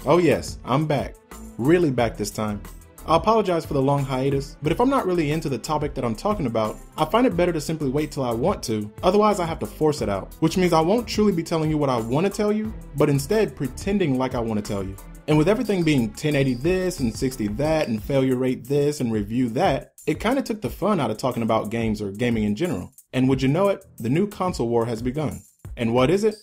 Oh yes, I'm back. Really back this time. I apologize for the long hiatus, but if I'm not really into the topic that I'm talking about, I find it better to simply wait till I want to, otherwise I have to force it out, which means I won't truly be telling you what I want to tell you, but instead pretending like I want to tell you. And with everything being 1080 this and 60 that and failure rate this and review that, it kind of took the fun out of talking about games or gaming in general. And would you know it, the new console war has begun. And what is it?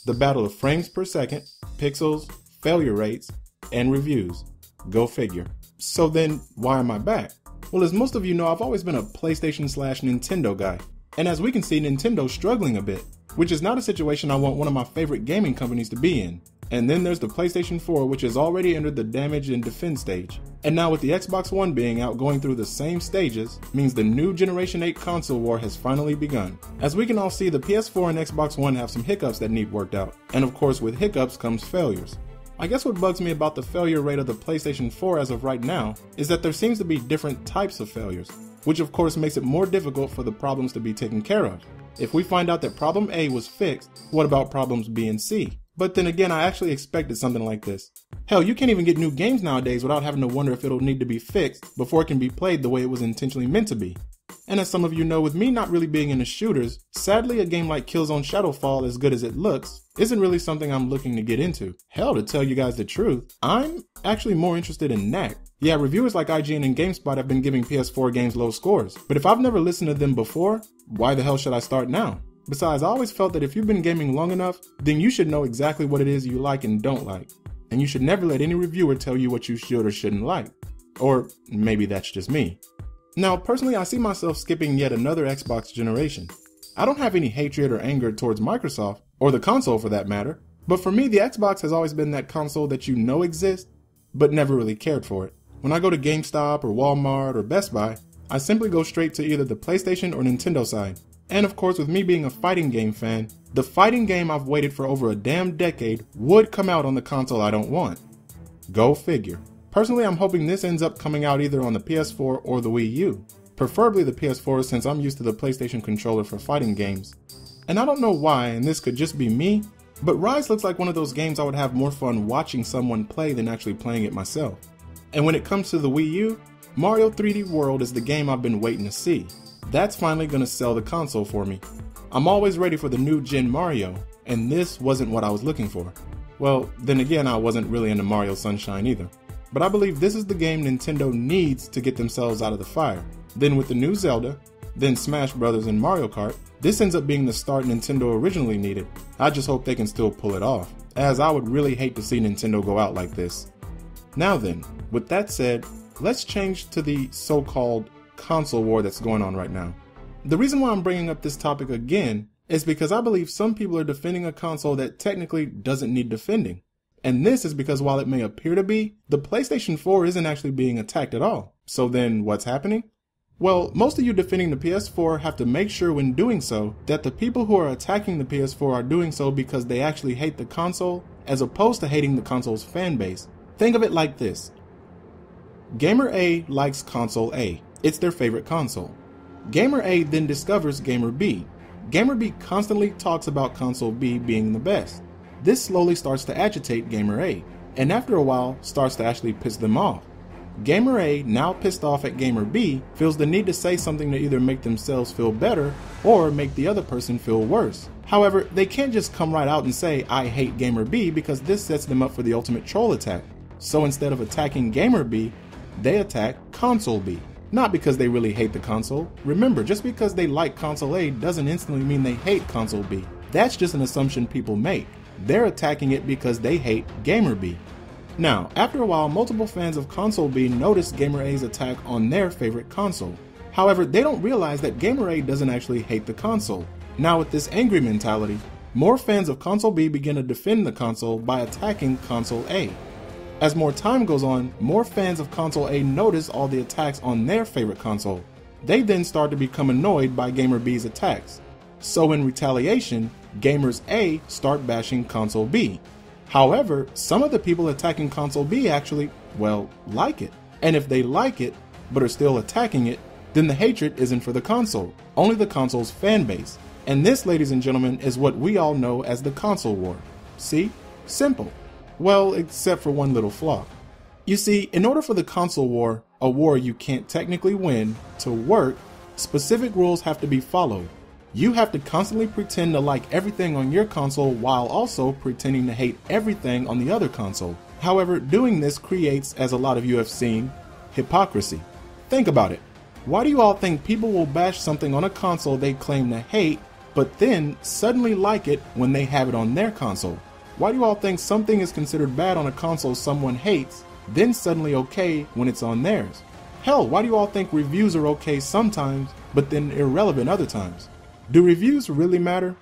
The battle of frames per second, pixels, failure rates, and reviews. Go figure. So then, why am I back? Well, as most of you know, I've always been a PlayStation/Nintendo guy. And as we can see, Nintendo's struggling a bit, which is not a situation I want one of my favorite gaming companies to be in. And then there's the PlayStation 4, which has already entered the damage and defend stage. And now with the Xbox One being out going through the same stages, means the new Generation 8 console war has finally begun. As we can all see, the PS4 and Xbox One have some hiccups that need worked out. And of course, with hiccups comes failures. I guess what bugs me about the failure rate of the PlayStation 4 as of right now is that there seems to be different types of failures, which of course makes it more difficult for the problems to be taken care of. If we find out that problem A was fixed, what about problems B and C? But then again, I actually expected something like this. Hell, you can't even get new games nowadays without having to wonder if it'll need to be fixed before it can be played the way it was intentionally meant to be. And as some of you know, with me not really being into shooters, sadly a game like Killzone Shadowfall, as good as it looks, isn't really something I'm looking to get into. Hell, to tell you guys the truth, I'm actually more interested in Knack. Yeah, reviewers like IGN and GameSpot have been giving PS4 games low scores, but if I've never listened to them before, why the hell should I start now? Besides, I always felt that if you've been gaming long enough, then you should know exactly what it is you like and don't like. And you should never let any reviewer tell you what you should or shouldn't like. Or maybe that's just me. Now, personally, I see myself skipping yet another Xbox generation. I don't have any hatred or anger towards Microsoft, or the console for that matter, but for me, the Xbox has always been that console that you know exists, but never really cared for it. When I go to GameStop or Walmart or Best Buy, I simply go straight to either the PlayStation or Nintendo side. And of course, with me being a fighting game fan, the fighting game I've waited for over a damn decade would come out on the console I don't want. Go figure. Personally, I'm hoping this ends up coming out either on the PS4 or the Wii U. Preferably the PS4 since I'm used to the PlayStation controller for fighting games. And I don't know why, and this could just be me, but Rise looks like one of those games I would have more fun watching someone play than actually playing it myself. And when it comes to the Wii U, Mario 3D World is the game I've been waiting to see. That's finally gonna sell the console for me. I'm always ready for the new gen Mario, and this wasn't what I was looking for. Well, then again, I wasn't really into Mario Sunshine either. But I believe this is the game Nintendo needs to get themselves out of the fire. Then with the new Zelda, then Smash Bros. And Mario Kart, this ends up being the start Nintendo originally needed. I just hope they can still pull it off, as I would really hate to see Nintendo go out like this. Now then, with that said, let's change to the so-called console war that's going on right now. The reason why I'm bringing up this topic again is because I believe some people are defending a console that technically doesn't need defending. And this is because while it may appear to be, the PlayStation 4 isn't actually being attacked at all. So then what's happening? Well, most of you defending the PS4 have to make sure when doing so that the people who are attacking the PS4 are doing so because they actually hate the console as opposed to hating the console's fan base. Think of it like this. Gamer A likes console A. It's their favorite console. Gamer A then discovers Gamer B. Gamer B constantly talks about console B being the best. This slowly starts to agitate Gamer A, and after a while starts to actually piss them off. Gamer A, now pissed off at Gamer B, feels the need to say something to either make themselves feel better or make the other person feel worse. However, they can't just come right out and say, I hate Gamer B, because this sets them up for the ultimate troll attack. So instead of attacking Gamer B, they attack Console B. Not because they really hate the console. Remember, just because they like Console A doesn't instantly mean they hate Console B. That's just an assumption people make. They're attacking it because they hate Gamer B. Now, after a while, multiple fans of Console B notice Gamer A's attack on their favorite console. However, they don't realize that Gamer A doesn't actually hate the console. Now with this angry mentality, more fans of Console B begin to defend the console by attacking Console A. As more time goes on, more fans of Console A notice all the attacks on their favorite console. They then start to become annoyed by Gamer B's attacks. So in retaliation, Gamers A start bashing Console B. However, some of the people attacking Console B actually, well, like it. And if they like it, but are still attacking it, then the hatred isn't for the console, only the console's fan base. And this, ladies and gentlemen, is what we all know as the console war. See? Simple. Well, except for one little flaw. You see, in order for the console war, a war you can't technically win, to work, specific rules have to be followed. You have to constantly pretend to like everything on your console while also pretending to hate everything on the other console. However, doing this creates, as a lot of you have seen, hypocrisy. Think about it. Why do you all think people will bash something on a console they claim to hate, but then suddenly like it when they have it on their console? Why do you all think something is considered bad on a console someone hates, then suddenly okay when it's on theirs? Hell, why do you all think reviews are okay sometimes, but then irrelevant other times? Do reviews really matter?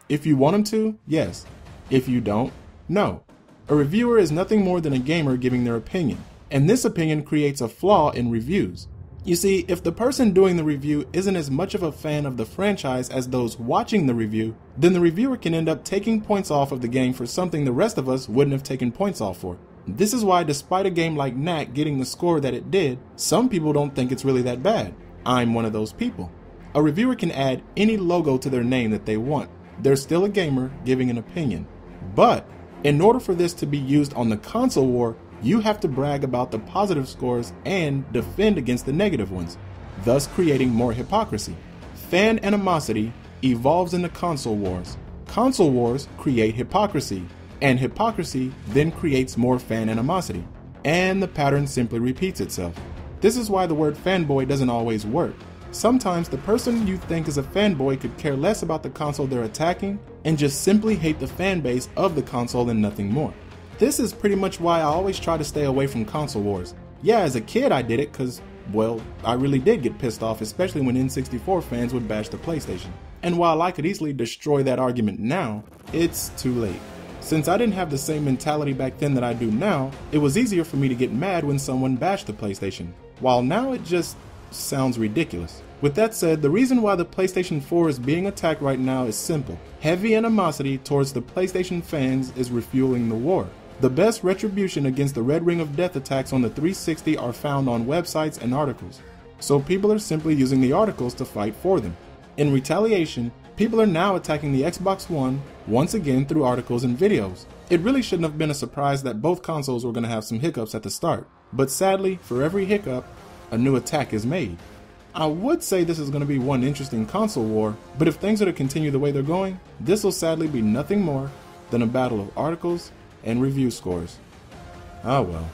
If you want them to, yes. If you don't, no. A reviewer is nothing more than a gamer giving their opinion, and this opinion creates a flaw in reviews. You see, if the person doing the review isn't as much of a fan of the franchise as those watching the review, then the reviewer can end up taking points off of the game for something the rest of us wouldn't have taken points off for. This is why, despite a game like Knack getting the score that it did, some people don't think it's really that bad. I'm one of those people. A reviewer can add any logo to their name that they want. They're still a gamer giving an opinion. But in order for this to be used on the console war, you have to brag about the positive scores and defend against the negative ones, thus creating more hypocrisy. Fan animosity evolves into console wars. Console wars create hypocrisy, and hypocrisy then creates more fan animosity. And the pattern simply repeats itself. This is why the word fanboy doesn't always work. Sometimes the person you think is a fanboy could care less about the console they're attacking and just simply hate the fan base of the console and nothing more. This is pretty much why I always try to stay away from console wars. Yeah, as a kid I did it because, well, I really did get pissed off, especially when N64 fans would bash the PlayStation. And while I could easily destroy that argument now, it's too late. Since I didn't have the same mentality back then that I do now, it was easier for me to get mad when someone bashed the PlayStation, while now it just sounds ridiculous. With that said, the reason why the PlayStation 4 is being attacked right now is simple. Heavy animosity towards the PlayStation fans is refueling the war. The best retribution against the Red Ring of Death attacks on the 360 are found on websites and articles. So people are simply using the articles to fight for them. In retaliation, people are now attacking the Xbox One once again through articles and videos. It really shouldn't have been a surprise that both consoles were going to have some hiccups at the start. But sadly, for every hiccup, a new attack is made. I would say this is going to be one interesting console war, but if things are to continue the way they're going, this will sadly be nothing more than a battle of articles and review scores. Ah well.